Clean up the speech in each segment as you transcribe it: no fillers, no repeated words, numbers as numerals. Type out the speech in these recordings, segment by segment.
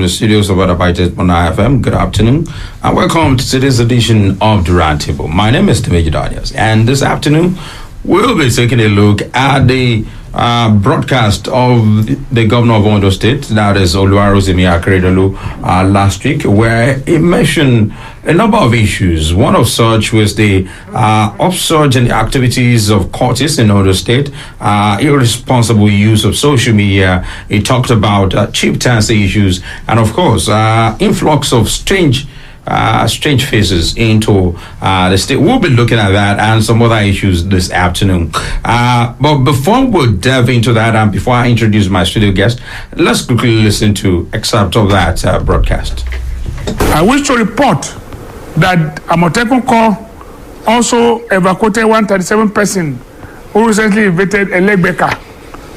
the studios of Adapaite FM. Good afternoon and welcome to today's edition of the Roundtable. My name is Timeji Daniels, and this afternoon we'll be taking a look at the broadcast of the governor of Ondo State, that is Akeredolu, last week, where he mentioned a number of issues. One of such was the upsurge in the activities of cultists in Ondo State, irresponsible use of social media. He talked about chieftaincy issues, and of course, influx of strange faces into the state. We'll be looking at that and some other issues this afternoon. But before we delve into that, and before I introduce my studio guest, let's quickly listen to excerpt of that broadcast. I wish to report that Amotekun Corps also evacuated 137 persons who recently invaded Elegbeka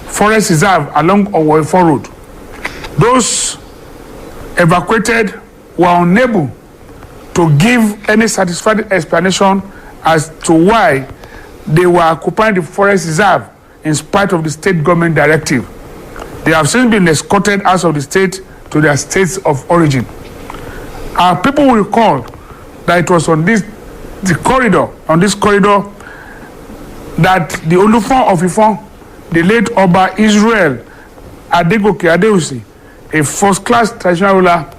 Forest Reserve along Owoifo Road. Those evacuated were unable to give any satisfactory explanation as to why they were occupying the forest reserve in spite of the state government directive. They have since been escorted out of the state to their states of origin. Our people will recall that it was on this corridor that the Olufon of Ifon, the late Oba Israel Adegoke Adeusi, a first-class traditional ruler,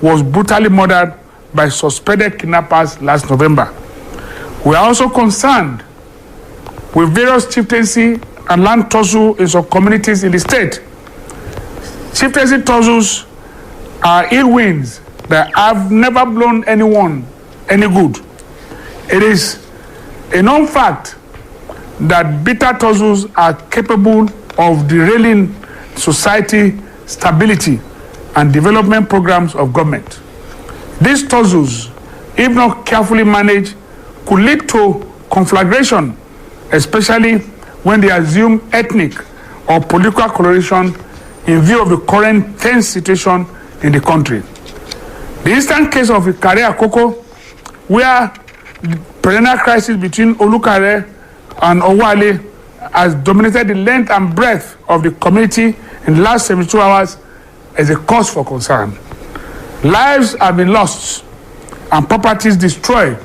was brutally murdered by suspected kidnappers last November. We are also concerned with various chieftaincy and land tussle in some communities in the state. Chieftaincy tussles are ill winds that have never blown anyone any good. It is a known fact that bitter tussles are capable of derailing society stability and development programs of government. These tussles, if not carefully managed, could lead to conflagration, especially when they assume ethnic or political coloration in view of the current tense situation in the country. The instant case of Ikare Akoko, where the perennial crisis between Olukare and Owale has dominated the length and breadth of the community in the last 72 hours, is a cause for concern. Lives have been lost and properties destroyed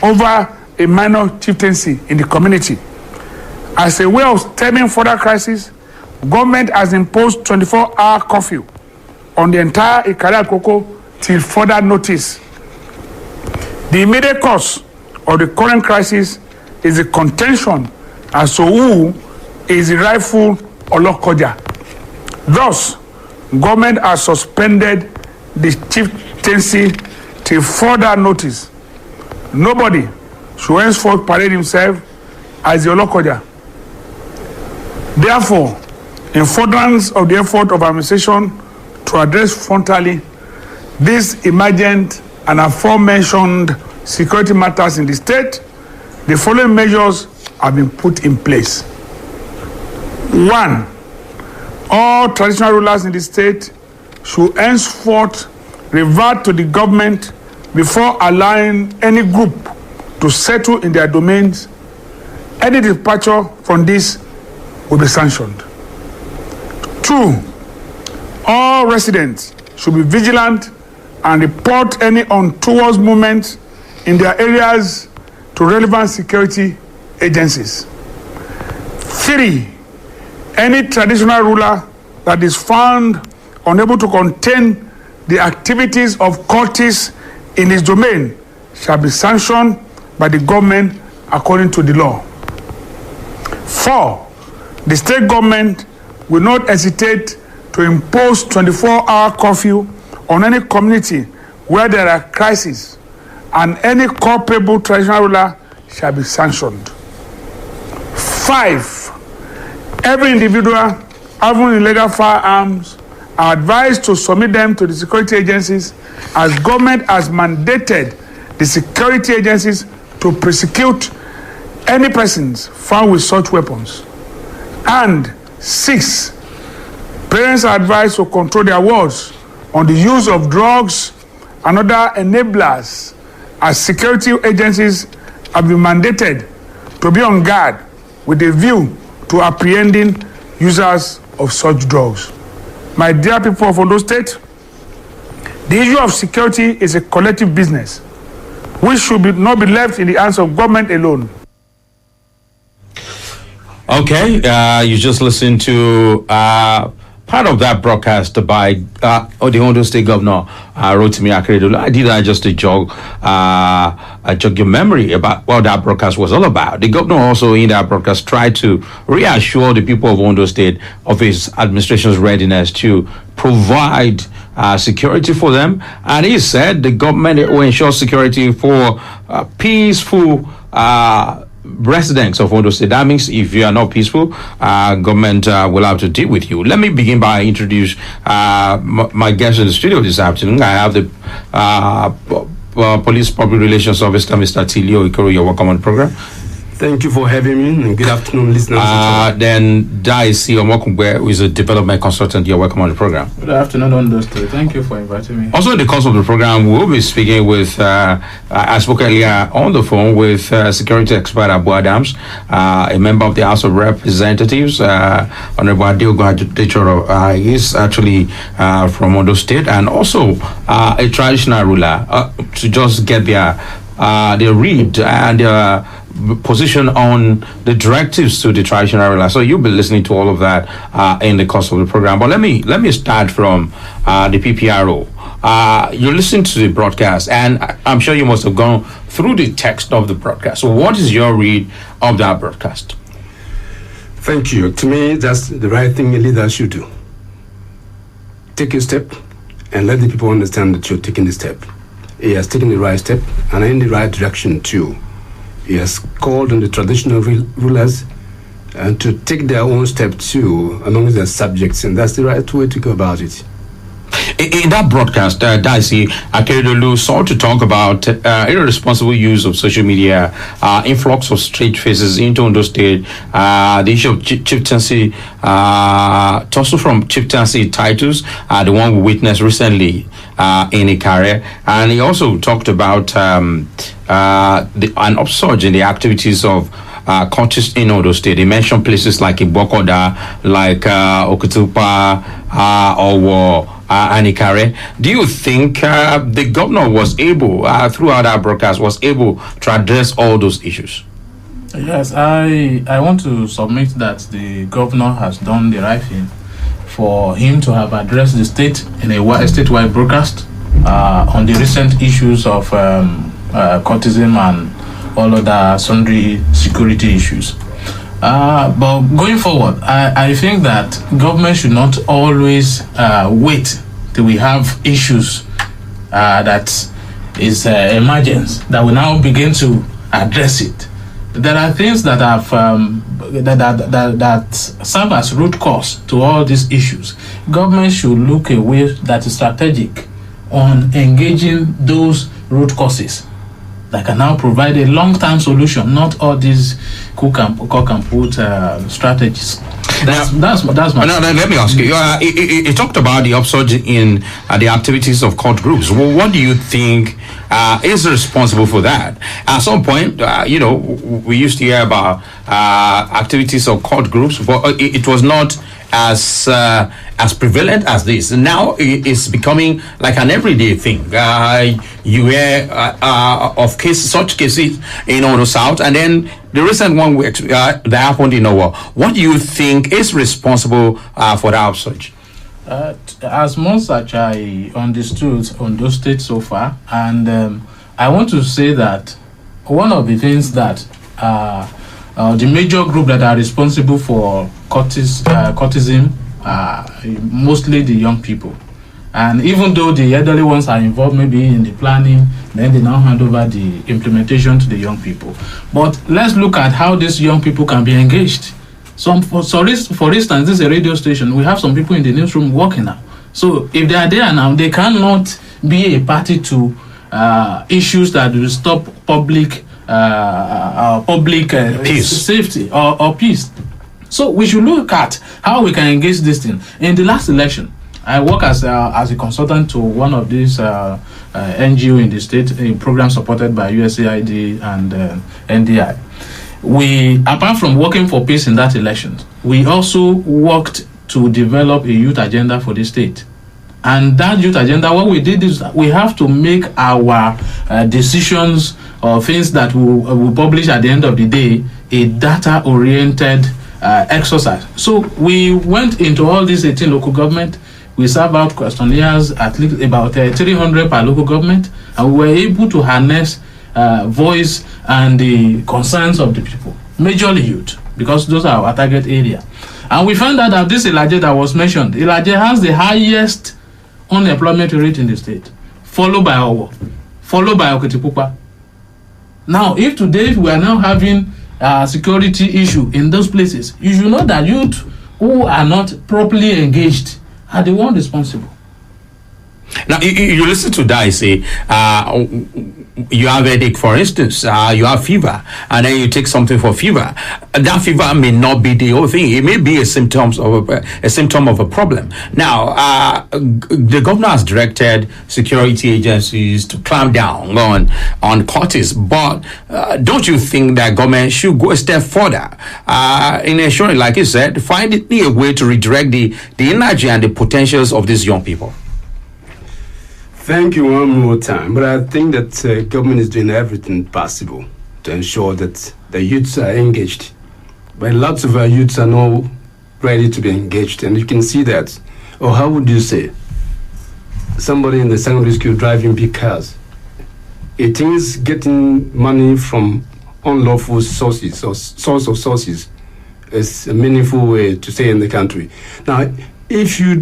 over a minor chieftaincy in the community. As a way of stemming further crisis, government has imposed 24-hour curfew on the entire Ikare Akoko till further notice. The immediate cause of the current crisis is the contention as to who is the rightful Olokoja. Thus, government has suspended the chieftaincy till further notice. Nobody should henceforth parade himself as the Olokoja. Therefore, in furtherance of the effort of administration to address frontally these emergent and aforementioned security matters in the state, the following measures have been put in place. 1. All traditional rulers in the state should henceforth revert to the government before allowing any group to settle in their domains. Any departure from this will be sanctioned. 2. All residents should be vigilant and report any untoward movements in their areas to relevant security agencies. 3. Any traditional ruler that is found unable to contain the activities of cultists in his domain shall be sanctioned by the government according to the law. 4. The state government will not hesitate to impose 24-hour curfew on any community where there are crises, and any culpable traditional ruler shall be sanctioned. 5. Every individual having illegal firearms are advised to submit them to the security agencies, as government has mandated the security agencies to prosecute any persons found with such weapons. And 6. Parents are advised to control their words on the use of drugs and other enablers, as security agencies have been mandated to be on guard with a view to apprehending users of such drugs. My dear people of Ondo State, The issue of security is a collective business, which should not be left in the hands of government alone. Okay, you just listened to part of that broadcast by the Ondo State Governor, Rotimi Akeredolu. I did that just to jog your memory about what that broadcast was all about. The governor also in that broadcast tried to reassure the people of Ondo State of his administration's readiness to provide security for them. And he said the government will ensure security for peaceful residents of Ondo State. That means if you are not peaceful, government will have to deal with you. Let me begin by introduce my guest in the studio this afternoon. I have the Police Public Relations Officer, Mr. Tilio Ikoro. You're welcome on the program. Thank you for having me, and good afternoon, listeners. Then Daisy Omokungwe, who is a development consultant. You're welcome on the program. Good afternoon, Ondo State. Thank you for inviting me. Also, in the course of the program, we'll be speaking with, I spoke earlier on the phone with security expert Abu Adams, a member of the House of Representatives, Honorable Adeogun. He's actually from Ondo State, and also a traditional ruler, to just get their read and their position on the directives to the traditional ruler. So you'll be listening to all of that in the course of the program. But let me start from the PPRO. You listened to the broadcast, and I'm sure you must have gone through the text of the broadcast. So what is your read of that broadcast? Thank you. To me, that's the right thing a leader should do. Take a step and let the people understand that you're taking the step. He has taken the right step and in the right direction too. He has called on the traditional rulers to take their own step too among their subjects, and that's the right way to go about it. In that broadcast, Daisy Akeredolu sought to talk about irresponsible use of social media, influx of straight faces into Ondo State, the issue of chieftaincy, also from chieftaincy titles, the one we witnessed recently in Ikare, and he also talked about an upsurge in the activities of cultists in Ondo State. He mentioned places like Ibokoda, like Okutupa, or Anikare. Do you think the governor was able, throughout our broadcast, was able to address all those issues? Yes, I want to submit that the governor has done the right thing for him to have addressed the state in a statewide broadcast on the recent issues of cultism and all other sundry security issues. But going forward, I think that government should not always wait till we have issues that is emergence that we now begin to address it. There are things that have that serve as root cause to all these issues. Government should look a way that is strategic on engaging those root causes that can now provide a long-term solution, not all these cook and put strategies. That's my. No, let me ask you. You talked about the upsurge in the activities of cult groups. Well, what do you think is responsible for that? At some point, we used to hear about activities of cult groups, but it was not as prevalent as this. Now it's becoming like an everyday thing. You hear of such cases in Ondo South, and then the recent one that happened in Owo. What do you think is responsible for that upsurge? As much as I understood Ondo State so far, and I want to say that one of the things that the major group that are responsible for cultism are mostly the young people. And even though the elderly ones are involved maybe in the planning, then they now hand over the implementation to the young people. But let's look at how these young people can be engaged. For instance, this is a radio station. We have some people in the newsroom working now. So if they are there now, they cannot be a party to issues that will stop public safety or peace. So we should look at how we can engage this thing. In the last election, I work as a consultant to one of these NGO in the state, a program supported by USAID and NDI. We, apart from working for peace in that election, we also worked to develop a youth agenda for the state. And that youth agenda, what we did is we have to make our decisions or things that we publish at the end of the day a data-oriented exercise. So we went into all these 18 local government. We served out questionnaires, at least about 300 per local government, and we were able to harness voice and the concerns of the people, majorly youth, because those are our target area. And we found out that this Ilaje that was mentioned, Ilaje has the highest unemployment rate in the state, followed by Owo, followed by Okitipupa. Now, if today we are now having a security issue in those places, you should know that youth who are not properly engaged are the one responsible. Now, you listen to that, say, you have a headache, for instance, you have fever, and then you take something for fever. That fever may not be the whole thing. It may be a symptom of a problem. Now, the governor has directed security agencies to clamp down on cultists, but don't you think that government should go a step further in ensuring, like you said, find a way to redirect the energy and the potentials of these young people? Thank you one more time. But I think that government is doing everything possible to ensure that the youths are engaged. But lots of our youths are not ready to be engaged. And you can see that. Or how would you say? Somebody in the secondary school driving big cars. It is getting money from unlawful sources or source of sources. It's a meaningful way to stay in the country. Now, if you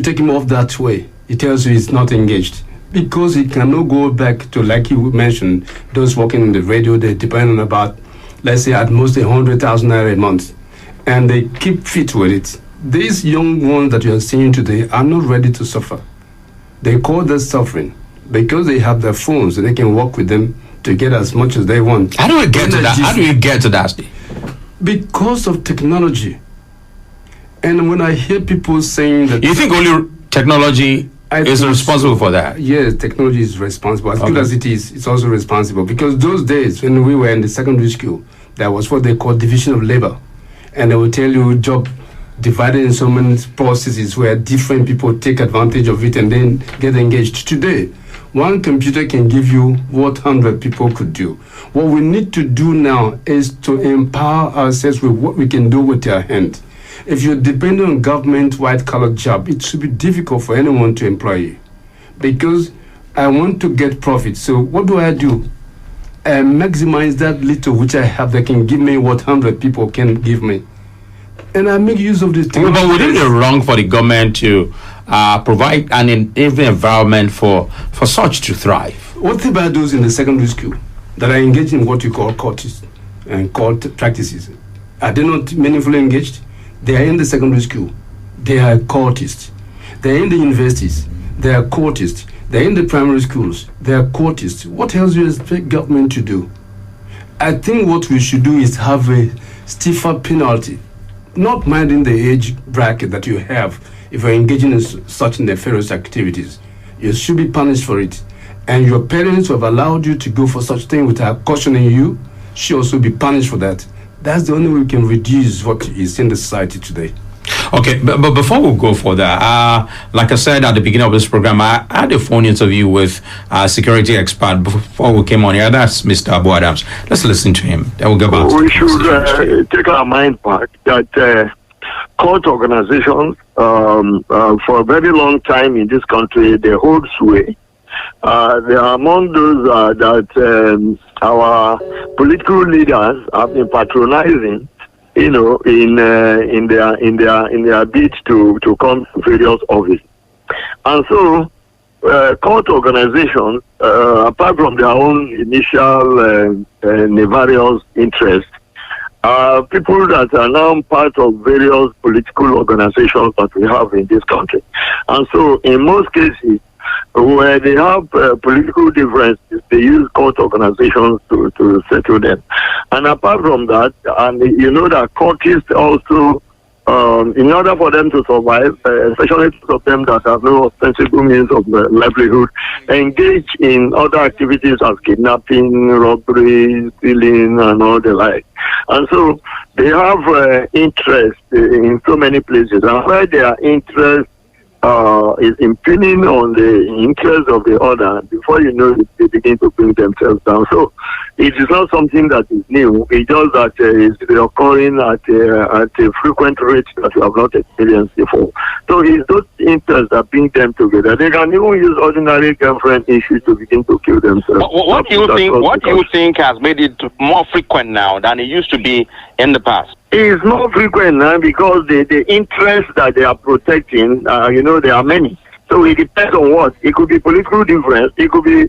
take him off that way, it tells you he's not engaged, because he cannot go back to, like you mentioned, those working in the radio. They depend on about, let's say, at most 100,000 naira a month, and they keep fit with it. These young ones that you are seeing today are not ready to suffer. They call that suffering because they have their phones and they can work with them to get as much as they want. How do we get to that? How do you get to that, Steve? Because of technology. And when I hear people saying that, you think only technology is responsible for that? Yes, technology is responsible. As good as it is, it's also responsible. Because those days when we were in the secondary school, there was what they call division of labor. And they will tell you job divided in so many processes where different people take advantage of it and then get engaged. Today, one computer can give you what 100 people could do. What we need to do now is to empower ourselves with what we can do with our hand. If you're dependent on government white-collar job, it should be difficult for anyone to employ you. Because I want to get profit. So what do? I maximize that little which I have that can give me what 100 people can give me. And I make use of this thing. But would it be wrong for the government to provide an even environment for such to thrive? What about those in the secondary school that are engaged in what you call cultism and cult practices? Are they not meaningfully engaged? They are in the secondary school. They are cultists. They are in the universities. They are cultists. They are in the primary schools. They are cultists. What else do you expect government to do? I think what we should do is have a stiffer penalty, not minding the age bracket that you have. If you're engaging in such nefarious activities, you should be punished for it. And your parents who have allowed you to go for such thing without cautioning you should also be punished for that. That's the only way we can reduce what is in the society today. Okay, but before we go further, like I said at the beginning of this program, I had a phone interview with a security expert before we came on here. That's Mr. Abu Adams. Let's listen to him. Then we'll go back. We should take our mind back that cult organizations, for a very long time in this country, they hold sway. They are among those that our political leaders have been patronizing, in their bid to come to various offices. And so, cult organizations, apart from their own initial nefarious interests, are people that are now part of various political organizations that we have in this country. And so, in most cases, where they have political differences, they use cult organizations to settle them. And apart from that, and you know that cultists also, in order for them to survive, especially those of them that have no ostensible means of livelihood, engage in other activities as kidnapping, robbery, stealing, and all the like. And so they have interest in so many places. And where their interest is impinging on the interest of the other, before you know it, they begin to bring themselves down. So it is not something that is new. It's just that it's occurring at a frequent rate that you have not experienced before. So it's those interests that bring them together. They can even use ordinary girlfriend issues to begin to kill themselves. What do you think? What do you think has made it more frequent now than it used to be in the past? It's more frequent now because the interests that they are protecting, there are many. So it depends on what. It could be political difference. It could be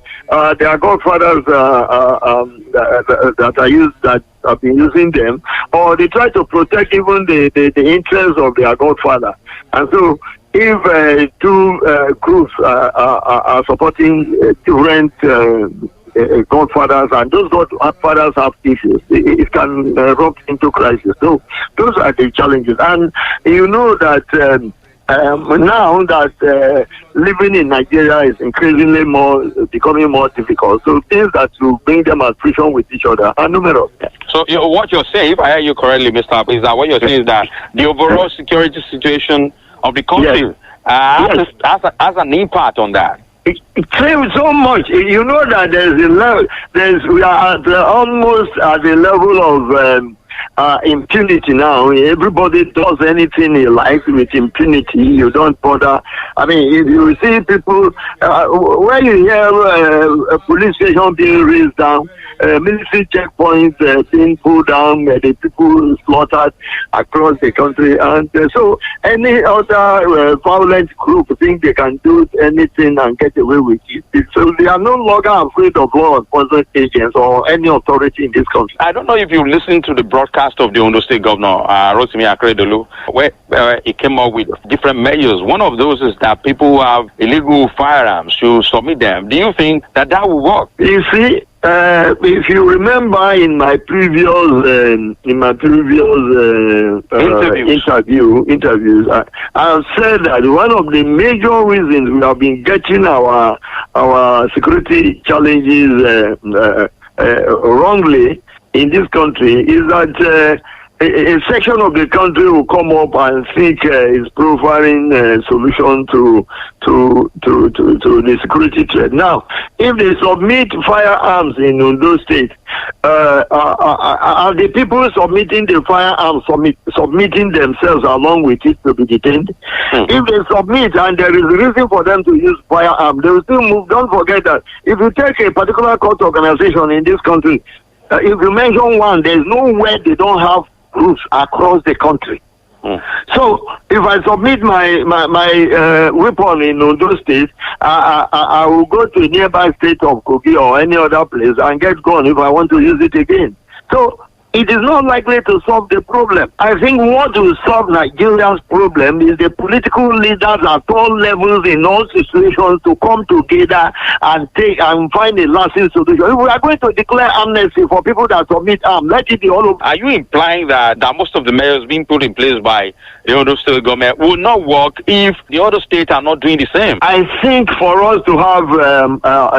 their godfathers that are used, that have been using them, or they try to protect even the interests of their godfather. And so, if two groups are supporting different godfathers, and those godfathers have issues, it can erupt into crisis. So those are the challenges. And you know that now that living in Nigeria is increasingly becoming more difficult. So things that will bring them at friction with each other are numerous. So what you're saying, if I hear you correctly, Mr. is that what you're saying is that the overall security situation of the country has an impact on that. It claims so much. You know that there's a level. We are almost at the level of impunity now. Everybody does anything he likes with impunity. You don't bother. I mean, if you see people, when you hear a police station being raised down, military checkpoints being pulled down, the people slaughtered across the country, and so any other violent group think they can do anything and get away with it. So they are no longer afraid of law enforcement agents or any authority in this country. I don't know if you listened to the broadcast of the Ondo State Governor, Akeredolu, where he came up with different measures. One of those is that people who have illegal firearms should submit them. Do you think that will work? You see, if you remember in my previous interviews, I have said that one of the major reasons we have been getting our security challenges wrongly in this country is that a section of the country will come up and seek its profiling solution to the security threat. Now, if they submit firearms in Ondo State, are the people submitting the firearms submitting themselves along with it to be detained? If they submit and there is a reason for them to use firearms, they will still move. Don't forget that if you take a particular court organization in this country, if you mention one, there is nowhere they don't have groups across the country. So if I submit my weapon in Ondo State, I will go to a nearby state of Kogi or any other place and get gone if I want to use it again. So it is not likely to solve the problem. I think what will solve Nigeria's problem is the political leaders at all levels in all situations to come together and find a lasting solution. If we are going to declare amnesty for people that submit arms, let it be all over. Are you implying that most of the measures being put in place by the other state government will not work if the other states are not doing the same? I think for us to have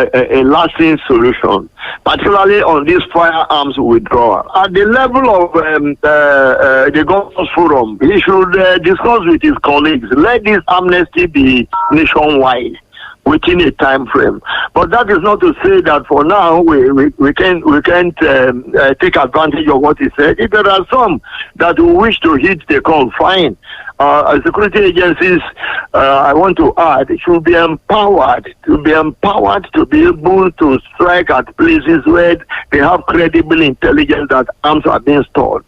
a lasting solution, particularly on this firearms withdrawal, at the level of the Governors Forum, he should discuss with his colleagues. Let this amnesty be nationwide within a time frame. But that is not to say that for now we can't take advantage of what he said. If there are some that wish to hit the call, fine. Security agencies, I want to add, should be empowered to be able to strike at places where they have credible intelligence that arms are being stored.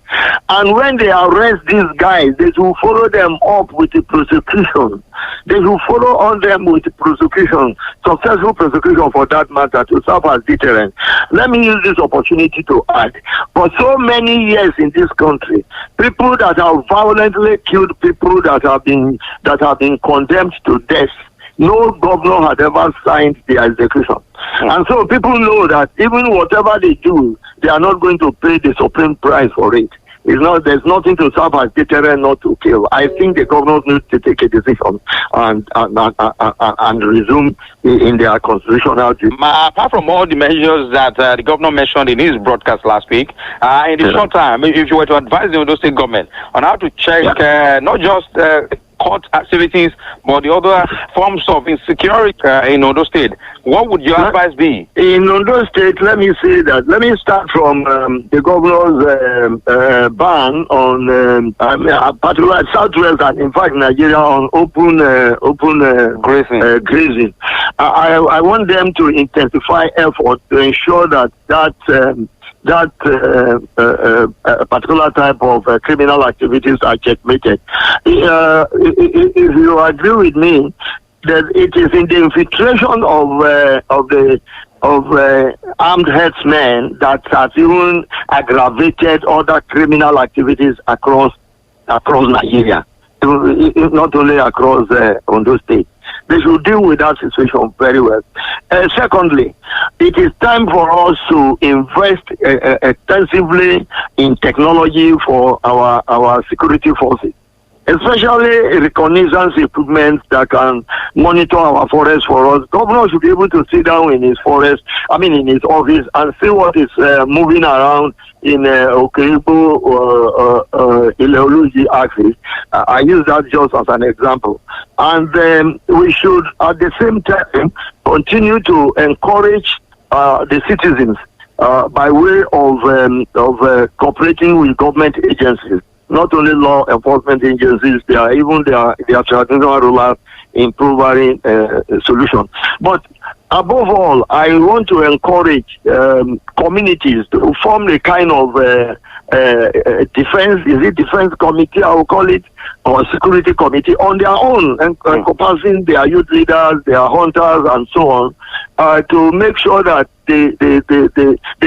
And when they arrest these guys, they should follow them up with the prosecution. They should follow on them with the prosecution, successful prosecution for that matter, to serve as deterrent. Let me use this opportunity to add, for so many years in this country, people that have violently killed people that have been condemned to death, no governor had ever signed the execution. And so people know that even whatever they do, they are not going to pay the supreme price for it. There's nothing to serve as deterrent not to kill. I think the governors need to take a decision and resume in their constitutional duty. Apart from all the measures that the governor mentioned in his broadcast last week, in the short time, if you were to advise the Ondo State government on how to check not just court activities, but the other forms of insecurity in Ondo State. What would your advice be? In Ondo State, let me say that. Let me start from the governor's ban on, particularly Southwest and in fact Nigeria on open grazing. I want them to intensify effort to ensure that particular type of criminal activities are checkmated. If you agree with me, that it is in the infiltration of armed herdsmen that has even aggravated other criminal activities across Nigeria, not only across Ondo State. They should deal with that situation very well. Secondly, it is time for us to invest extensively in technology for our security forces, especially reconnaissance equipment that can monitor our forest for us. Governor should be able to sit down in his in his office and see what is moving around in Akeredolu, Ileoluji axis. I use that just as an example. And we should, at the same time, continue to encourage the citizens by way of cooperating with government agencies. Not only law enforcement agencies, they are traditional rulers in providing a solution. But above all, I want to encourage communities to form a kind of defense committee, I will call it, or security committee on their own, encompassing their youth leaders, their hunters, and so on, to make sure that they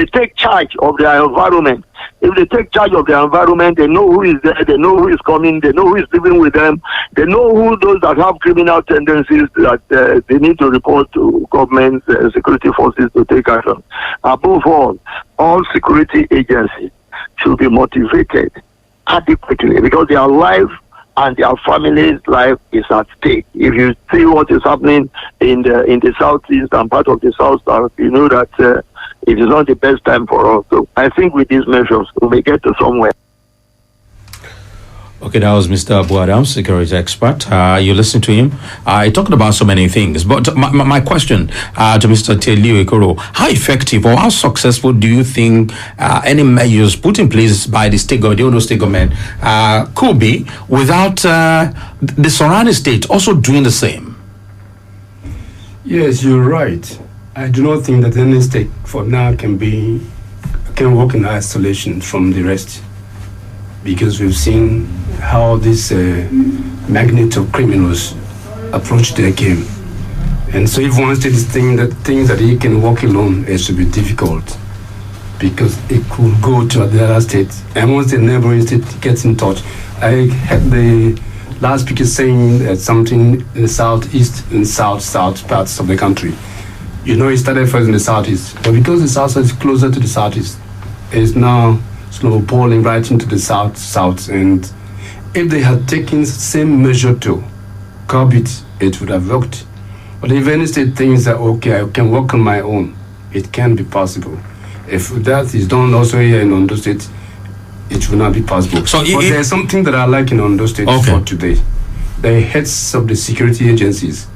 take charge of their environment. If they take charge of their environment, they know who is there, they know who is coming, they know who is living with them, they know who those that have criminal tendencies that they need to report to government security forces to take action. Above all security agencies should be motivated adequately because their life and their family's life is at stake. If you see what is happening in the southeast and part of the south, you know that it is not the best time for us. So I think with these measures, we may get to somewhere. Okay, that was Mr. Abu Adam, security expert. You listened to him. He talked about so many things. But my question to Mr. Teliu Ekoro, how effective or how successful do you think any measures put in place by the state government, the Ondo state government, could be without the surrounding state also doing the same? Yes, you're right. I do not think that any state for now can work in isolation from the rest, because we've seen how this magnet of criminals approach their game. And so if one state is thinking that he can work alone, it should be difficult, because it could go to the other state. And once the neighboring state gets in touch, I heard the last speaker saying that something in the southeast and south parts of the country. You know, it started first in the southeast, but because the south is closer to the southeast, it's now snowballing right into the south. And if they had taken the same measure to curb it, it would have worked. But if any state thinks that, okay, I can work on my own, it can be possible. If that is done also here in Ondo State, it will not be possible. So but there's something that I like in Ondo State for today. The heads of the security agencies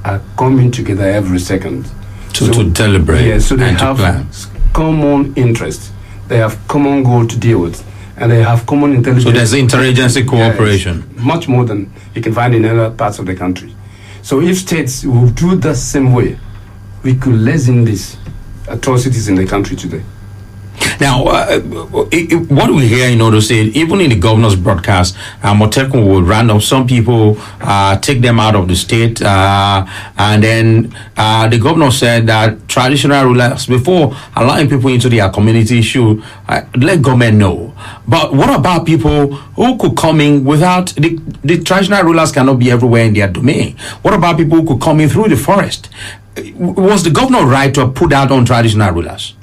are coming together every second. To deliberate. Yeah, so they have common interest. They have common goal to deal with. And they have common intelligence. So there's interagency cooperation. Yes, much more than you can find in other parts of the country. So if states will do the same way, we could lessen these atrocities in the country today. Now, what we hear in Ondo State, even in the governor's broadcast, Motekun will round up some people, take them out of the state, and then the governor said that traditional rulers, before allowing people into their community, should let government know. But what about people who could come in without, the traditional rulers cannot be everywhere in their domain. What about people who could come in through the forest? Was the governor right to put that on traditional rulers?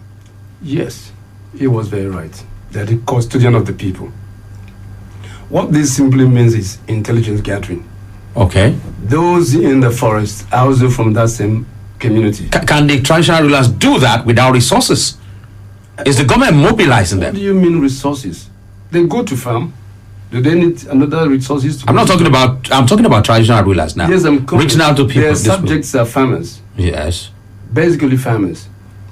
Yes. He was very right. They're the custodian of the people. What this simply means is intelligence gathering. Okay. Those in the forest are also from that same community. Can the traditional rulers do that without resources? Is the government mobilizing them? What do you mean resources? They go to farm. Do they need another resources? I'm talking about traditional rulers now. Yes, I'm coming. Reaching out to people. Their subjects are farmers. Yes. Basically farmers.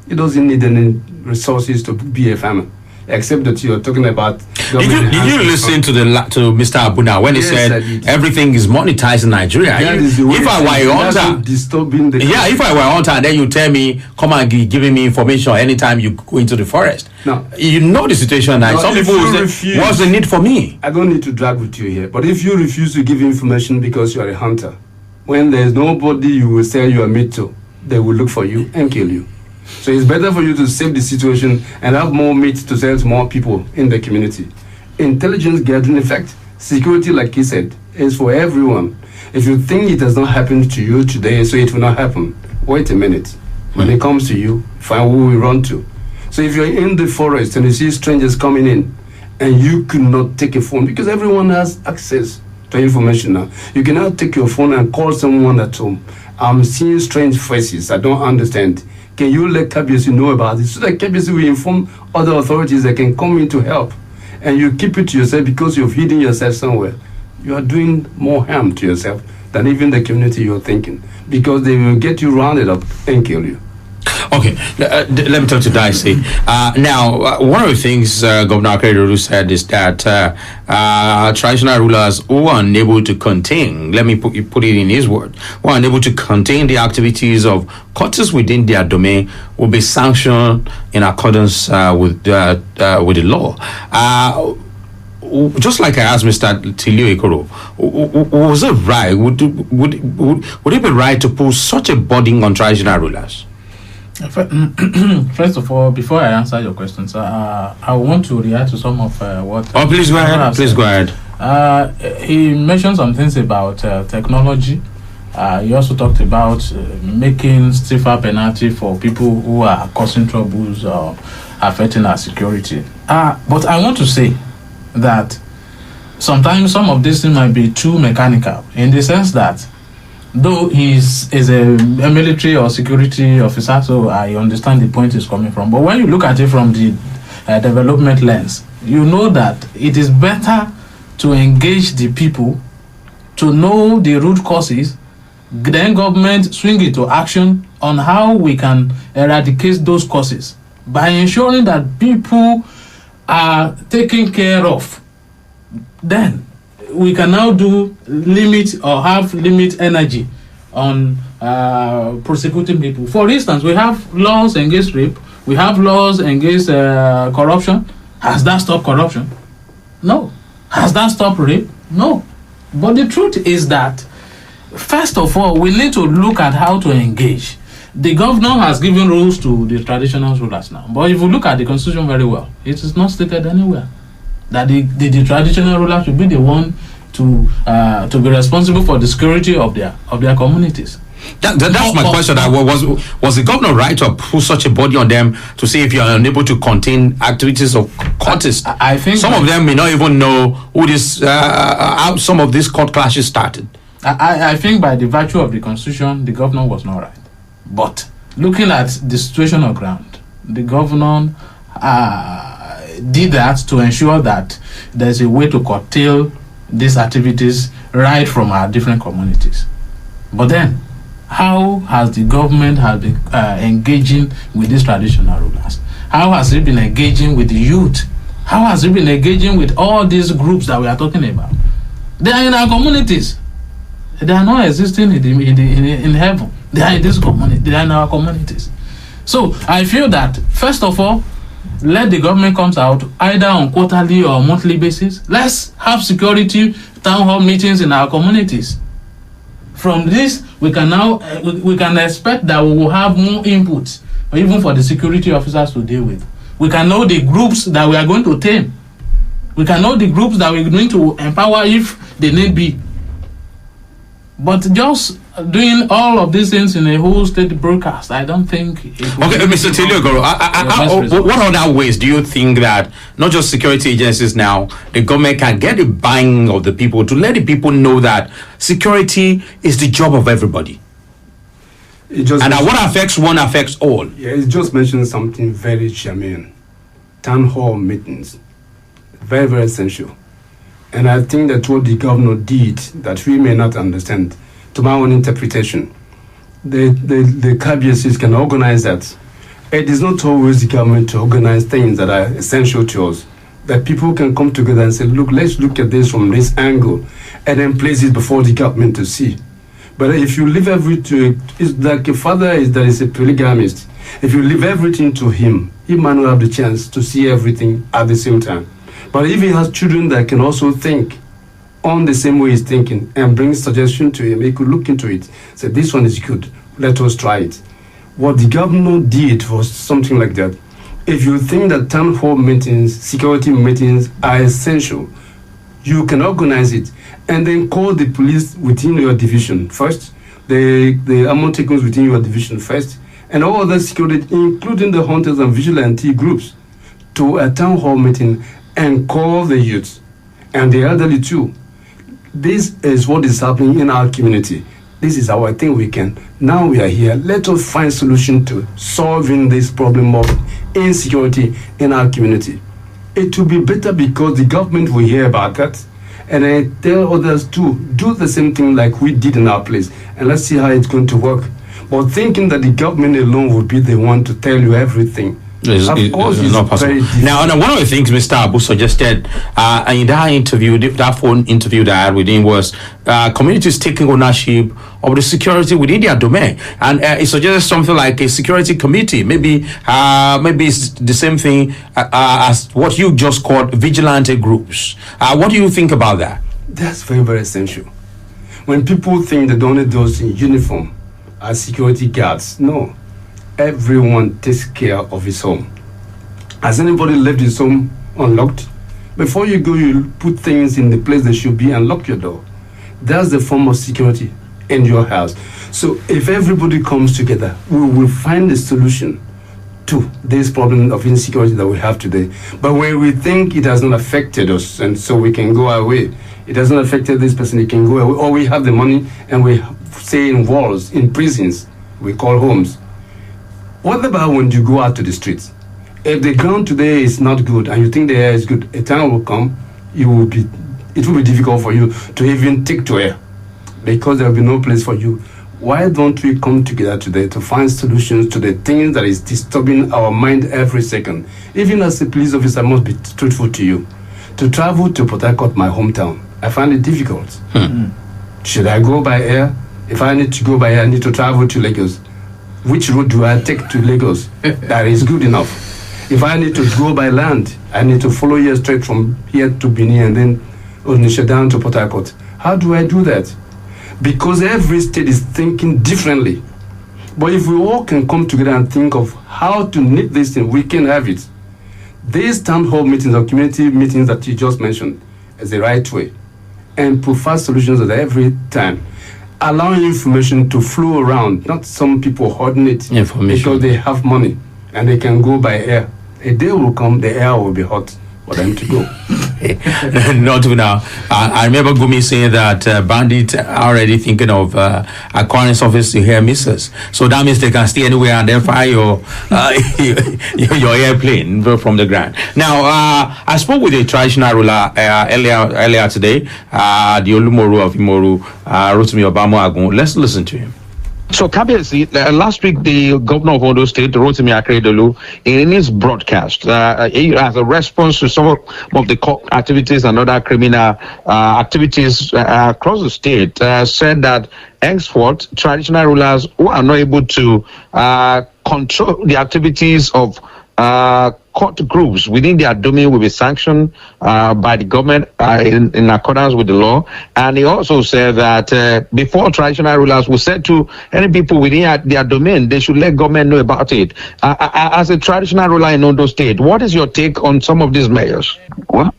He doesn't need any resources to be a farmer, except that you're talking about. Did you listen to Mr. Abuna when he said everything is monetized in Nigeria? If I were your hunter, if I were a hunter, then you tell me, come and giving me information anytime you go into the forest. No, you know the situation now. Some people will say, what's the need for me? I don't need to drag with you here, but if you refuse to give information because you are a hunter, when there's nobody you will say you are made to, they will look for you and kill you. So it's better for you to save the situation and have more meat to sell to more people in the community. Intelligence gathering effect, security, like he said, is for everyone. If you think it has not happened to you today, so it will not happen, wait a minute. When it comes to you, find who we run to. So if you're in the forest and you see strangers coming in and you could not take a phone, because everyone has access to information now, you can now take your phone and call someone at home. I'm seeing strange faces, I don't understand. Can you let KBC know about it so that KBC will inform other authorities that can come in to help? And you keep it to yourself because you've hidden yourself somewhere. You are doing more harm to yourself than even the community you're thinking, because they will get you rounded up and kill you. Okay, let me talk to Dicey. Now, one of the things Governor Akeredolu said is that traditional rulers who are unable to contain, let me put it in his word, who are unable to contain the activities of cultists within their domain will be sanctioned in accordance with the law. Just like I asked Mr. Tilio Ikoro, was it right? Would it be right to put such a burden on traditional rulers? First of all, before I answer your questions, I want to react to some of what. Oh, please go ahead. Please go ahead. He mentioned some things about technology. He also talked about making stiffer penalty for people who are causing troubles or affecting our security. But I want to say that sometimes some of these things might be too mechanical, in the sense that though he is a military or security officer, so I understand the point he's coming from. But when you look at it from the development lens, you know that it is better to engage the people, to know the root causes, then government swing it to action on how we can eradicate those causes by ensuring that people are taken care of. Then we can now do limit or have limit energy on prosecuting people. For instance, we have laws against rape, we have laws against corruption. Has that stopped corruption? No. Has that stopped rape? No. But the truth is that, first of all, we need to look at how to engage. The governor has given rules to the traditional rulers now. But if you look at the constitution very well, it is not stated anywhere that the traditional ruler should be the one to be responsible for the security of their communities. That's my question. Was the governor right to put such a body on them to say if you are unable to contain activities of cultists? I think some of them may not even know who this how some of these court clashes started. I think by the virtue of the constitution, the governor was not right. But looking at the situation on ground, the governor did that to ensure that there's a way to curtail these activities right from our different communities. But then, how has the government been engaging with these traditional rulers? How has it been engaging with the youth? How has it been engaging with all these groups that we are talking about? They are in our communities. They are not existing in heaven. They are in this community. They are in our communities. So I feel that, first of all, let the government comes out either on quarterly or monthly basis. Let's have security town hall meetings in our communities. From this, we can now we can expect that we will have more input, even for the security officers to deal with. We can know the groups that we are going to tame. We can know the groups that we're going to empower if they need be. But just doing all of these things in a whole state broadcast, I don't think it will. Okay, Mr. Tiliogoro, what other ways do you think that not just security agencies now, the government can get the buying of the people to let the people know that security is the job of everybody? And that what affects one affects all. Yeah, it just mentioned something very germane. Town hall meetings, very, very essential. And I think that what the governor did that we may not understand, to my own interpretation, the KBSs can organize that. It is not always the government to organize things that are essential to us. That people can come together and say, look, let's look at this from this angle, and then place it before the government to see. But if you leave everything, it's like a father that is a polygamist. If you leave everything to him, he might not have the chance to see everything at the same time. But if he has children that can also think on the same way he's thinking and bring suggestion to him, he could look into it, say, this one is good, let us try it. What the governor did was something like that. If you think that town hall meetings, security meetings are essential, you can organize it and then call the police within your division first, the armored takers within your division first, and all other security, including the hunters and vigilante groups, to a town hall meeting and call the youth and the elderly too. This is what is happening in our community. This is our thing we can. Now we are here. Let us find solution to solving this problem of insecurity in our community. It will be better because the government will hear about that. And I tell others to do the same thing like we did in our place. And let's see how it's going to work. But thinking that the government alone would be the one to tell you everything, It's not possible. Now, one of the things Mr. Abu suggested in that interview, that phone interview that I had with him, was communities taking ownership of the security within their domain, and he suggested something like a security committee. Maybe it's the same thing as what you just called vigilante groups. What do you think about that? That's very, very essential. When people think that only those in uniform are security guards, no. Everyone takes care of his home. Has anybody left his home unlocked? Before you go, you put things in the place they should be and lock your door. That's the form of security in your house. So if everybody comes together, we will find a solution to this problem of insecurity that we have today. But when we think it has not affected us and so we can go away, it hasn't affected this person, it can go away, or we have the money and we stay in walls, in prisons, we call homes. What about when you go out to the streets? If the ground today is not good and you think the air is good, a time will come, it will be difficult for you to even take to air because there will be no place for you. Why don't we come together today to find solutions to the things that is disturbing our mind every second? Even as a police officer, I must be truthful to you. To travel to Port Harcourt, my hometown, I find it difficult. Should I go by air? If I need to go by air, I need to travel to Lagos. Which route do I take to Lagos that is good enough? If I need to go by land, I need to follow here straight from here to Benin and then Onisha down to Port Harcourt. How do I do that? Because every state is thinking differently. But if we all can come together and think of how to knit this thing, we can have it. These town hall meetings or community meetings that you just mentioned is the right way. And provide solutions at every time. Allowing information to flow around, not some people hoarding it because they have money and they can go by air. A day will come, the air will be hot for them to go. Not now. I remember Gumi saying that bandits are already thinking of acquiring surface to air missiles. So that means they can stay anywhere and then fire your airplane from the ground. Now, I spoke with a traditional ruler earlier today, the Olumoru of Imoru, Rotimi Obamo Agun. Let's listen to him. So, Kabiyesi, last week, the governor of Ondo State, Rotimi Akeredolu, in his broadcast, as a response to some of the court activities and other criminal activities across the state, said that henceforth, traditional rulers who are not able to control the activities of court groups within their domain will be sanctioned by the government in accordance with the law. And he also said that before traditional rulers will say to any people within their domain, they should let government know about it. As a traditional ruler in Ondo State, what is your take on some of these measures? Well,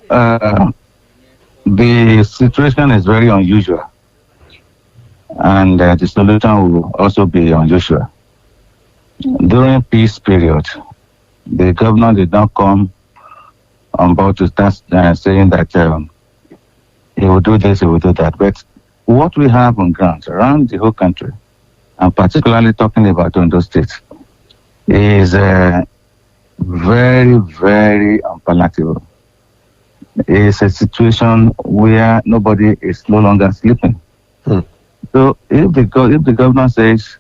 the situation is very unusual. And the solution will also be unusual. During peace period, the governor did not come on board to start saying that he will do this, he will do that. But what we have on ground around the whole country, and particularly talking about Ondo State, is very, very unpalatable. is a situation where nobody is no longer sleeping. So if the governor says,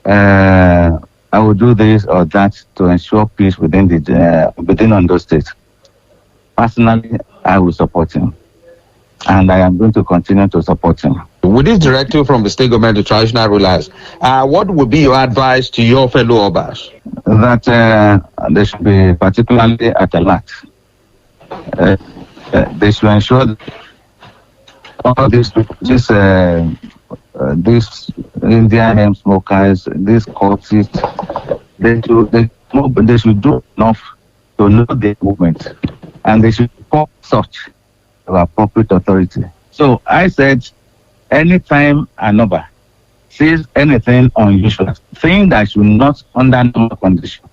I will do this or that to ensure peace within Ondo State, personally, I will support him. And I am going to continue to support him. With this directive from the state government to traditional rulers, what would be your advice to your fellow Obas? That they should be particularly at alert. They should ensure that all these Indian hemp smokers, these cultists, they should do enough to know their movement, and they should report such to appropriate authority. So I said, anytime an Oba sees anything unusual, thing that should not, under normal condition,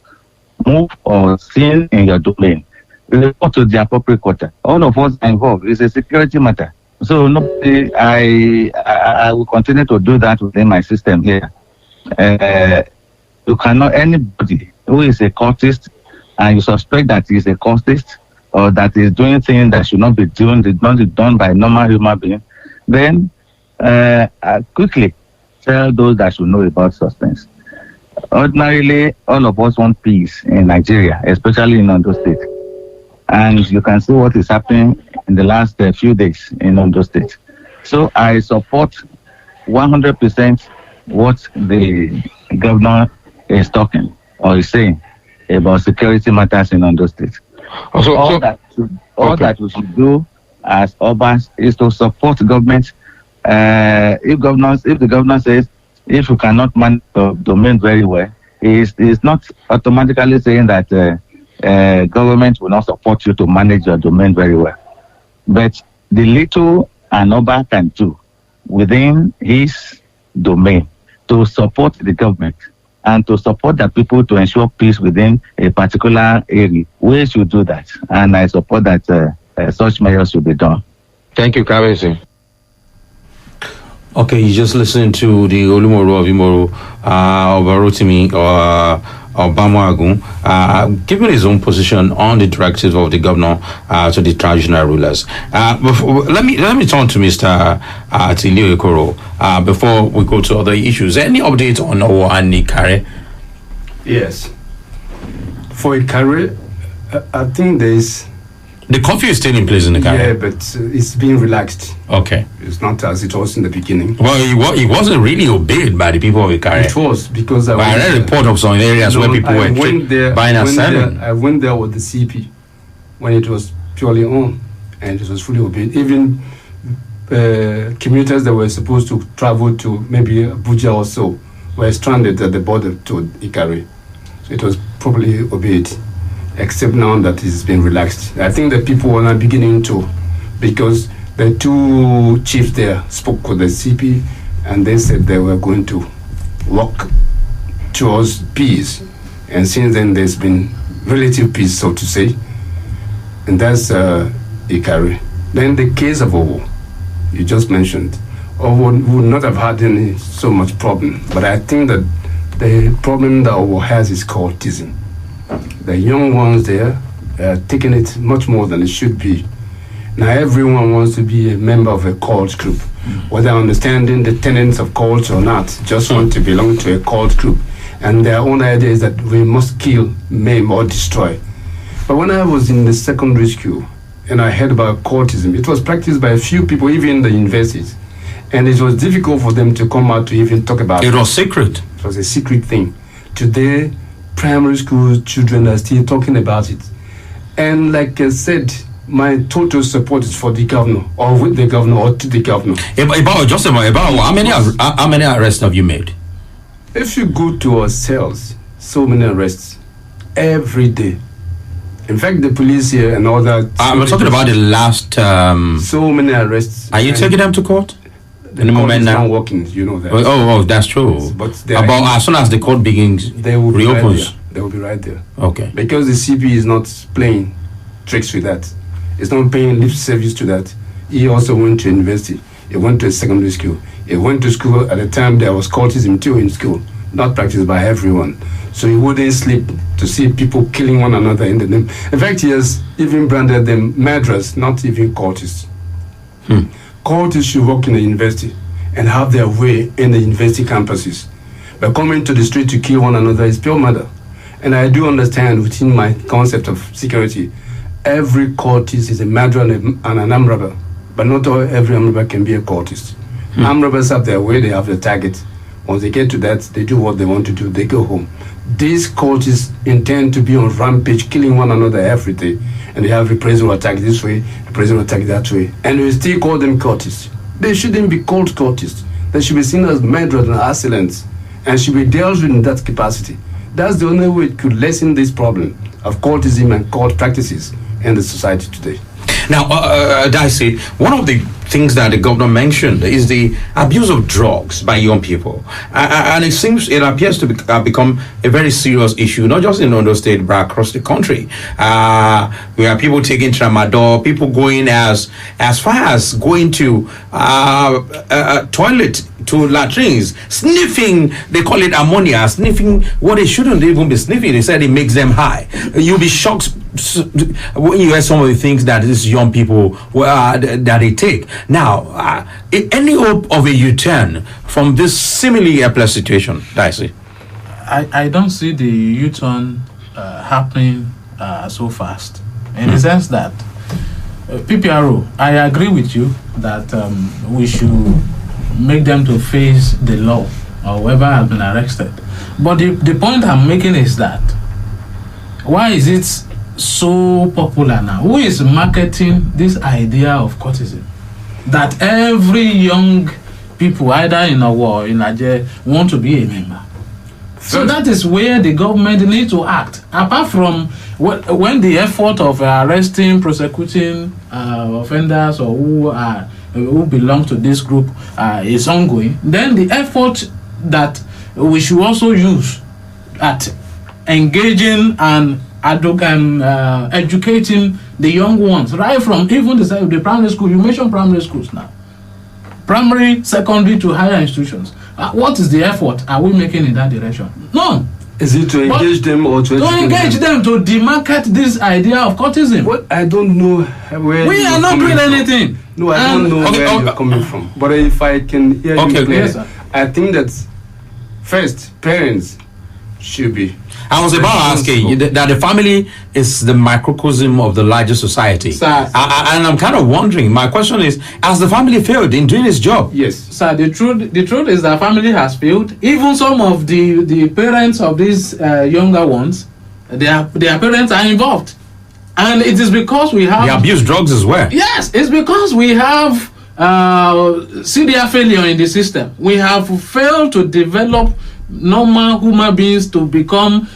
move or seen in your domain, report to the appropriate quarter. All of us are involved. It's a security matter. So nobody, I will continue to do that within my system here. You cannot, anybody who is a cultist and you suspect that he is a cultist or that he is doing things that should not be done by a normal human being, then quickly tell those that should know about such things. Ordinarily, all of us want peace in Nigeria, especially in Ondo State. And you can see what is happening in the last few days in Ondo State. So I support 100% what the governor is talking or is saying about security matters in Ondo State. All that we should do as Obas is to support government. If the governor says, if you cannot manage the domain very well, is not automatically saying that government will not support you to manage your domain very well. But the little an Oba can do within his domain to support the government and to support the people to ensure peace within a particular area, we should do that. And I support that such measures should be done. Thank you, Kabezi. Okay, you just listened to the Olumoro of Imoro, Obarotimi, Obamagun, giving his own position on the directives of the governor to the traditional rulers. Let me turn to Mr. Tilio Ekoro before we go to other issues. Any update on Owo and Ikare? Yes. For Ikare, I think there is. The curfew is still in place in the Ikare. Yeah, but it's being relaxed. Okay. It's not as it was in the beginning. Well, it wasn't really obeyed by the people of Ikare. It was because I read a report of some areas where people were buying and selling. I went there with the CP when it was purely on, and it was fully obeyed. Even commuters that were supposed to travel to maybe Abuja or so were stranded at the border to Ikare. So it was properly obeyed, except now that it's been relaxed. I think that people are now beginning to, because the two chiefs there spoke with the CP and they said they were going to work towards peace. And since then, there's been relative peace, so to say. And that's Ikare. Then the case of Owo, you just mentioned, Owo would not have had any so much problem. But I think that the problem that Owo has is cultism. The young ones there are taking it much more than it should be. Now everyone wants to be a member of a cult group, whether understanding the tenets of cults or not, just want to belong to a cult group. And their own idea is that we must kill, maim, or destroy. But when I was in the secondary school and I heard about cultism, it was practiced by a few people, even in the universities. And it was difficult for them to come out to even talk about it. It was secret. It was a secret thing. Today, primary school children are still talking about it. And like I said, my total support is for the governor, or with the governor, or to the governor. How many arrests have you made? If you go to our cells, so many arrests every day. In fact, the police here and all that. I'm talking about the last. So many arrests. Are you taking them to court? The court is not working, you know that. Oh, that's true. But as soon as the court begins, they will reopens. They will be right there. Okay. Because the CP is not playing tricks with that. It's not paying lip service to that. He also went to university. He went to a secondary school. He went to school at the time there was cultism too in school. not practiced by everyone. So he wouldn't sleep to see people killing one another in the name. In fact, he has even branded them murderers, not even cultists. Cultists should work in the university and have their way in the university campuses. But coming to the street to kill one another is pure murder. And I do understand within my concept of security, every cultist is a murderer and an armed robber. But not every armed robber can be a cultist. Armed robbers have their way, they have their target. Once they get to that, they do what they want to do, they go home. These cultists intend to be on rampage, killing one another every day. And they have reprisal attack this way, reprisal attack that way. And we still call them cultists. They shouldn't be called cultists. They should be seen as murderers and assailants and should be dealt with in that capacity. That's the only way it could lessen this problem of cultism and cult practices in the society today. Now, Dicey, one of the things that the governor mentioned is the abuse of drugs by young people. And it appears to become a very serious issue, not just in Ondo State, but across the country. We have people taking tramadol, people going as far as going to toilet, to latrines, sniffing, they call it ammonia, sniffing what they shouldn't even be sniffing. They said it makes them high. You'll be shocked when you hear some of the things that these young people that they take. Now, any hope of a U-turn from this seemingly helpless situation, Dicey? I don't see the U-turn happening so fast, in the sense that PPRO, I agree with you that we should make them to face the law or whoever has been arrested. But the point I'm making is that why is it so popular now? Who is marketing this idea of cultism? That every young people, either in a war or in Nigeria, want to be a member. So that is where the government needs to act. Apart from when the effort of arresting, prosecuting offenders or who belong to this group is ongoing, then the effort that we should also use at engaging and educating the young ones, right from even the primary school. You mentioned primary schools now. Primary, secondary to higher institutions. What is the effort are we making in that direction? None. Is it to engage them or to engage them to demarcate this idea of cultism? What I don't know where we are not doing anything. No, I don't know where you're coming from. But if I can hear you clearly, yes, I think that first parents should be. I was about to ask you that the family is the microcosm of the larger society. Sir, and I'm kind of wondering, my question is, has the family failed in doing its job? Yes. Sir, the truth is that family has failed. Even some of the parents of these younger ones, their parents are involved. And it is because we have... They abuse drugs as well. Yes, it's because we have severe failure in the system. We have failed to develop normal human beings to become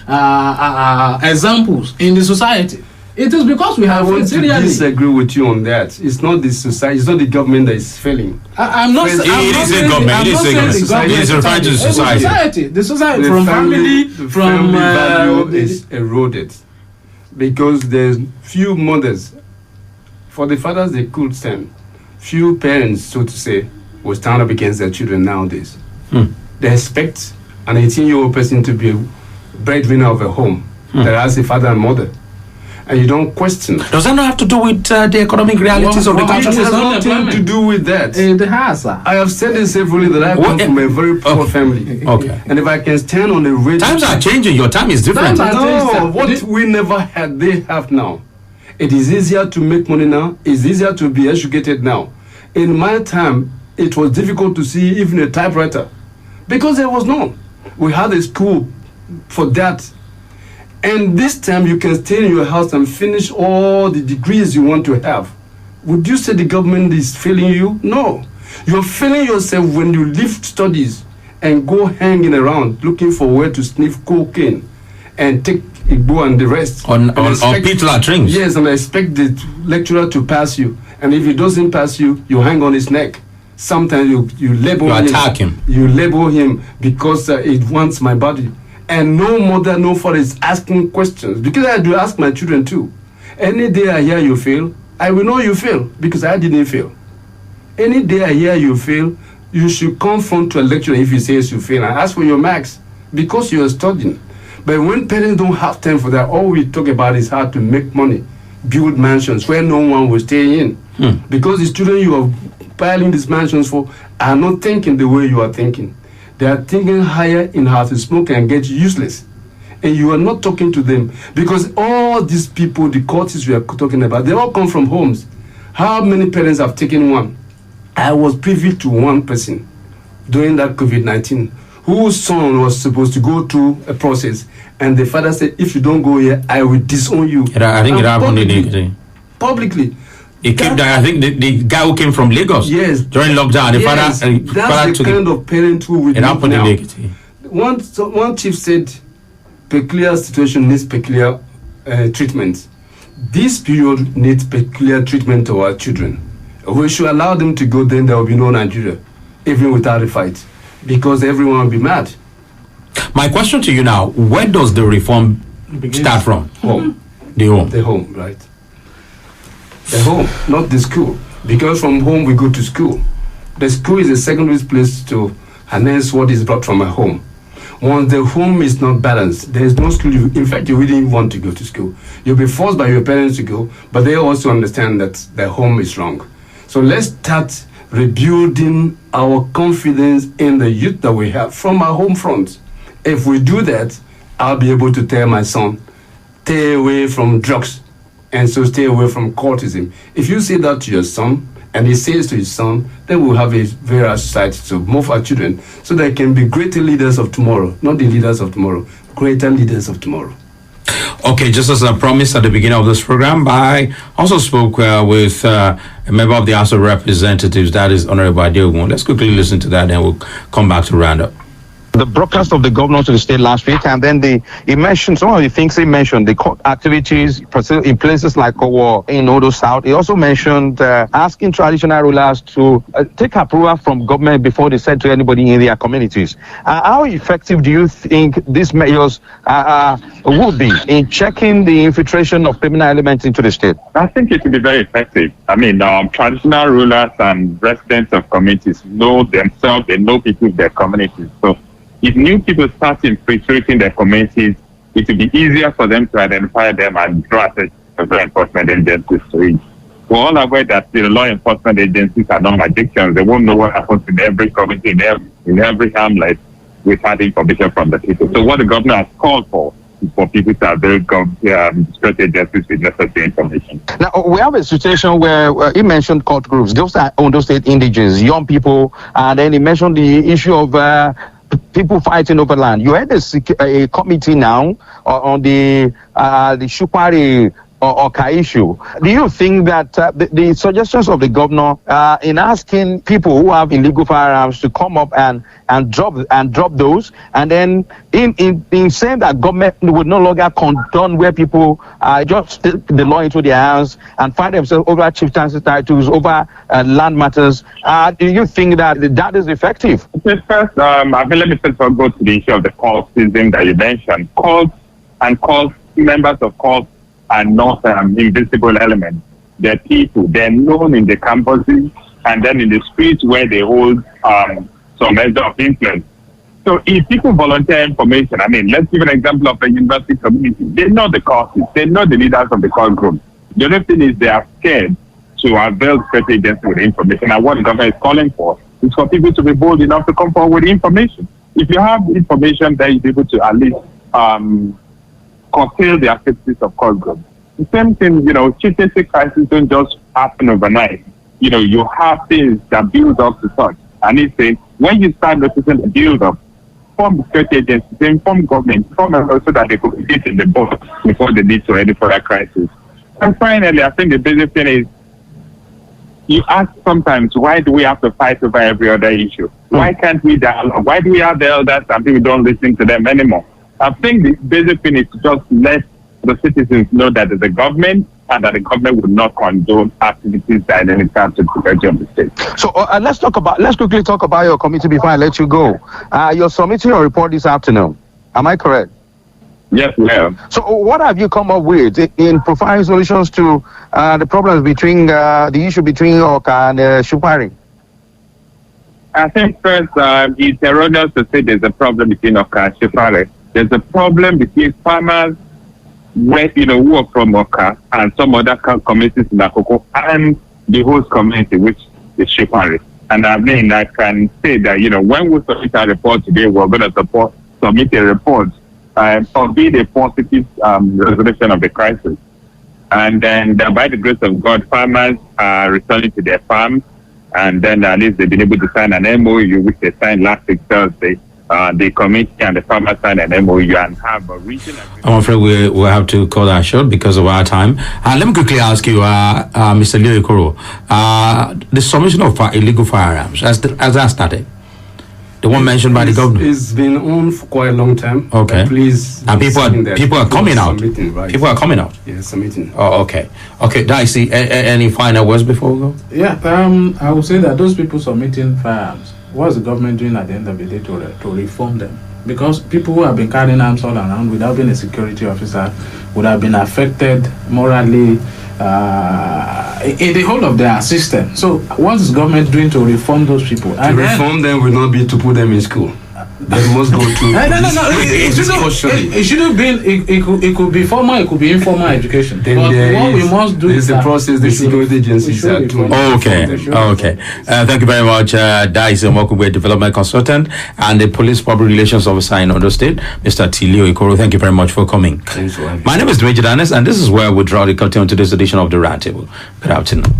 examples in the society. It is because we have. I want to disagree with you on that. It's not the society. It's not the government that is failing. I'm not. It is the government. It is referring to the society. The society from family, from value is eroded because there's few mothers. For the fathers, they could stand. Few parents, so to say, will stand up against their children nowadays. They expect an 18-year-old person to be a breadwinner of a home that has a father and mother. And you don't question. Does that not have to do with the economic realities of the country? It has nothing to do with that. It has, sir. I have said this severally that I come from a very poor family. Okay. And if I can stand on the radio... Times are changing. Your time is different. No, what we never had, they have now. It is easier to make money now. It's easier to be educated now. In my time, it was difficult to see even a typewriter because there was none. We had a school for that. And this time you can stay in your house and finish all the degrees you want to have. Would you say the government is failing you? No. You're failing yourself when you leave studies and go hanging around looking for where to sniff cocaine and take Igbo and the rest. On pit latrines. Yes, and I expect the lecturer to pass you. And if he doesn't pass you, you hang on his neck. Sometimes you label him. You attack him. You label him because it wants my body. And no mother, no father is asking questions. Because I do ask my children too. Any day I hear you fail, I will know you fail because I didn't fail. Any day I hear you fail, you should confront to a lecturer if he says you fail and ask for your marks. because you are studying. But when parents don't have time for that, all we talk about is how to make money, build mansions where no one will stay in. Because the children you are piling these mansions for are not thinking the way you are thinking. They are thinking higher in how to smoke and get useless. And you are not talking to them. Because all these people, the cultists we are talking about, they all come from homes. How many parents have taken one? I was privy to one person during that COVID-19 whose son was supposed to go through a process, and the father said, if you don't go here, I will disown you. I think it happened publicly. It came down, I think the guy who came from Lagos during lockdown, the that's the kind of parent who will. It happened in Lagos. One chief said, peculiar situation needs peculiar treatment. This period needs peculiar treatment to our children. We should allow them to go, then there will be no Nigeria, even without a fight, because everyone will be mad. My question to you now, where does the reform start from? Home. The home. The home, right. The home, not the school. Because from home we go to school. The school is a secondary place to harness what is brought from a home. Once the home is not balanced, there is no school. In fact, you wouldn't want to go to school. You'll be forced by your parents to go, but they also understand that the home is wrong. So let's start rebuilding our confidence in the youth that we have from our home front. If we do that, I'll be able to tell my son, stay away from drugs, and so stay away from cultism. If you say that to your son, and he says to his son, then we'll have a very society to move our children so they can be greater leaders of tomorrow, not the leaders of tomorrow, greater leaders of tomorrow. Okay, just as I promised at the beginning of this program, I also spoke with a member of the House of Representatives, that is Honorable Akeredolu. Let's quickly listen to that, and we'll come back to round up. The broadcast of the governor to the state last week, and then he mentioned some of the things he mentioned, the court activities in places like Owo in Ondo South. He also mentioned asking traditional rulers to take approval from government before they send to anybody in their communities. How effective do you think these measures would be in checking the infiltration of criminal elements into the state? I think it will be very effective. I mean, traditional rulers and residents of communities know themselves, they know people in their communities. So if new people start infiltrating their communities, it will be easier for them to identify them and draw attention to law enforcement agencies to it. We're all aware that the law enforcement agencies are not magicians. They won't know what happens in every community, in every hamlet without information from the people. So what the governor has called for is for people to avail state agencies with necessary information. Now, we have a situation where he mentioned cult groups. Those are Ondo State indigenous, young people, and then he mentioned the issue of people fighting over land. You had a committee now on the Shupari Oka issue. Do you think that the suggestions of the governor in asking people who have illegal firearms to come up and drop those, and then in saying that government would no longer condone where people just take the law into their hands and find themselves over chieftaincy titles, over land matters, do you think that is effective? Okay, first, let me first go to the issue of the cultism that you mentioned. Cults and members of cults are not invisible elements. They're people. They're known in the campuses and then in the streets where they hold some measure of influence. So if people volunteer information, I mean, let's give an example of a university community. They know the causes. They know the leaders of the cult group. The other thing is they are scared to avail state agency with information. And what the government is calling for is for people to be bold enough to come forward with information. If you have information, then you'll be able to at least curtail the activities of cult groups. The same thing, chieftaincy crises don't just happen overnight. You have things that build up to such. And it's saying, when you start noticing the build-up, form security agencies, inform government, inform them so that they could get in the boat before they lead to any further crisis. And finally, I think the basic thing is, you ask sometimes, why do we have to fight over every other issue? Why can't we dialogue? Why do we have the elders and people don't listen to them anymore? I think the basic thing is to just let the citizens know that there's a government and that the government would not condone activities that any time to the security of the state. So let's quickly talk about your committee before I let you go. You're submitting your report this afternoon. Am I correct? Yes, we have. So what have you come up with in providing solutions to the problems between the issue between Oka and Shupari? Okay, first, I let me say for go to the issue of the cultism that you mentioned. Cults and I think first, it's erroneous to say there's a problem between Oka and Shefare. There's a problem between farmers, who are from Oka and some other communities in Akoko and the host community, which is Shefare. And I mean, I can say that, when we submit our report today, we're going to submit a report for being a positive resolution of the crisis. And then, by the grace of God, farmers are returning to their farms. And then at least they've been able to sign an MOU, which they signed last week Thursday. The committee and the farmers signed an MOU and have a regional. I'm afraid we'll have to call that short because of our time. Let me quickly ask you, Mr. Leo Ikoro, the submission of illegal firearms, has that started? The one mentioned by the governor. It's been on for quite a long time. Okay. Please. And people are coming out. Right. People are coming out. Yes, submitting. Oh, okay. Okay, Dicey, any final words before we go? Yeah, I would say that those people submitting firearms, what's the government doing at the end of the day to reform them? Because people who have been carrying arms all around without being a security officer would have been affected morally in the whole of their system. So what is government doing to reform those people? To reform them will not be to put them in school. They must go to. No. It should have been. It could be formal. It could be informal education. Then but what we must do is the process the security agencies are doing. Okay. Thank you very much, Dice Mokube, development consultant, and the police public relations officer in Ondo State, Mr. Tilio Ikoro. Thank you very much for coming. Thanks for having me. My name is Dwayne Danes, and this is where we draw the curtain on today's edition of the Roundtable. Good afternoon.